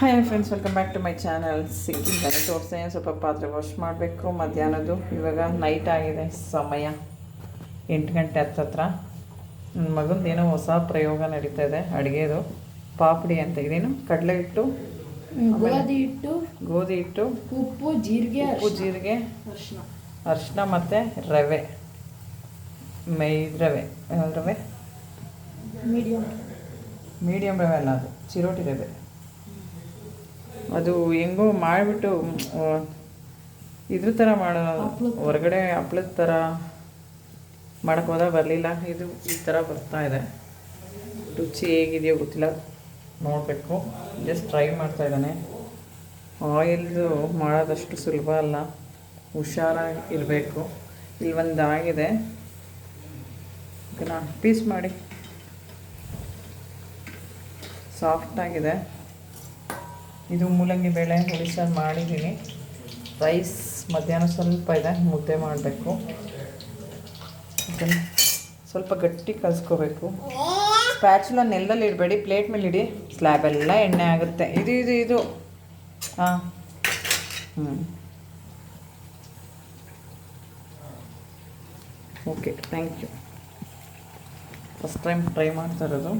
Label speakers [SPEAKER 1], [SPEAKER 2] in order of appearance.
[SPEAKER 1] Hi friends, welcome back to my channel. ಸಿಕ್ಕಿದ್ದಾನೆ ತೋರಿಸ್ತೀನಿ. ಸ್ವಲ್ಪ ಪಾತ್ರೆ ವಾಶ್ ಮಾಡಬೇಕು ಮಧ್ಯಾಹ್ನದ್ದು. ಇವಾಗ ನೈಟ್ ಆಗಿದೆ, ಸಮಯ 8 ಗಂಟೆ ಹತ್ತತ್ರ. ನನ್ನ ಮಗಂದು ಏನೋ ಹೊಸ ಪ್ರಯೋಗ ನಡೀತಾ ಇದೆ ಅಡುಗೆದು. ಪಾಪಡಿ ಅಂತ ಇದೇನು, ಕಡಲೆ ಹಿಟ್ಟು, ಗೋಧಿ ಹಿಟ್ಟು,
[SPEAKER 2] ಉಪ್ಪು ಜೀರಿಗೆ,
[SPEAKER 1] ಅರಿಶಿನ ಮತ್ತು ರವೆ, ರವೆ ಮೀಡಿಯಮ್ ರವೆ ಅಲ್ಲ, ಅದು ಚಿರೋಟಿ ರವೆ. ಅದು ಹೆಂಗೋ ಮಾಡಿಬಿಟ್ಟು ಇದ್ರ ಥರ ಮಾಡೋ, ಹೊರಗಡೆ ಹಪ್ಳದ ಥರ ಮಾಡೋಕ್ಕೆ ಹೋದಾಗ ಬರಲಿಲ್ಲ. ಇದು ಈ ಥರ ಬರ್ತಾಯಿದೆ. ರುಚಿ ಹೇಗಿದೆಯೋ ಗೊತ್ತಿಲ್ಲ, ನೋಡಬೇಕು. Just try ಮಾಡ್ತಾಯಿದ್ದಾನೆ. ಆಯಿಲ್ದು ಮಾಡೋದಷ್ಟು ಸುಲಭ ಅಲ್ಲ, ಹುಷಾರಾಗಿ ಇರಬೇಕು. ಇಲ್ಲಿ ಒಂದು ಆಗಿದೆ, ಓಕೆನಾ? ಪೀಸ್ ಮಾಡಿ, ಸಾಫ್ಟಾಗಿದೆ. ಇದು ಮೂಲಂಗಿ ಬೇಳೆ ಹುಳಿ ಸಾರು ಮಾಡಿದ್ದೀನಿ. ರೈಸ್ ಮಧ್ಯಾಹ್ನ ಸ್ವಲ್ಪ ಇದೆ, ಮುದ್ದೆ ಮಾಡಬೇಕು. ಓಕೆನಾ? ಸ್ವಲ್ಪ ಗಟ್ಟಿ ಕಲಿಸ್ಕೋಬೇಕು. ಸ್ಪ್ಯಾಚುಲ ನೆಲದಲ್ಲಿ ಇಡಬೇಡಿ, ಪ್ಲೇಟ್ ಮೇಲೆ ಇಡಿ, ಸ್ಲ್ಯಾಬೆಲ್ಲ ಎಣ್ಣೆ ಆಗುತ್ತೆ. ಇದು ಹಾಂ okay, thank you. First time try ಮಾಡ್ತಾ ಇರೋದು.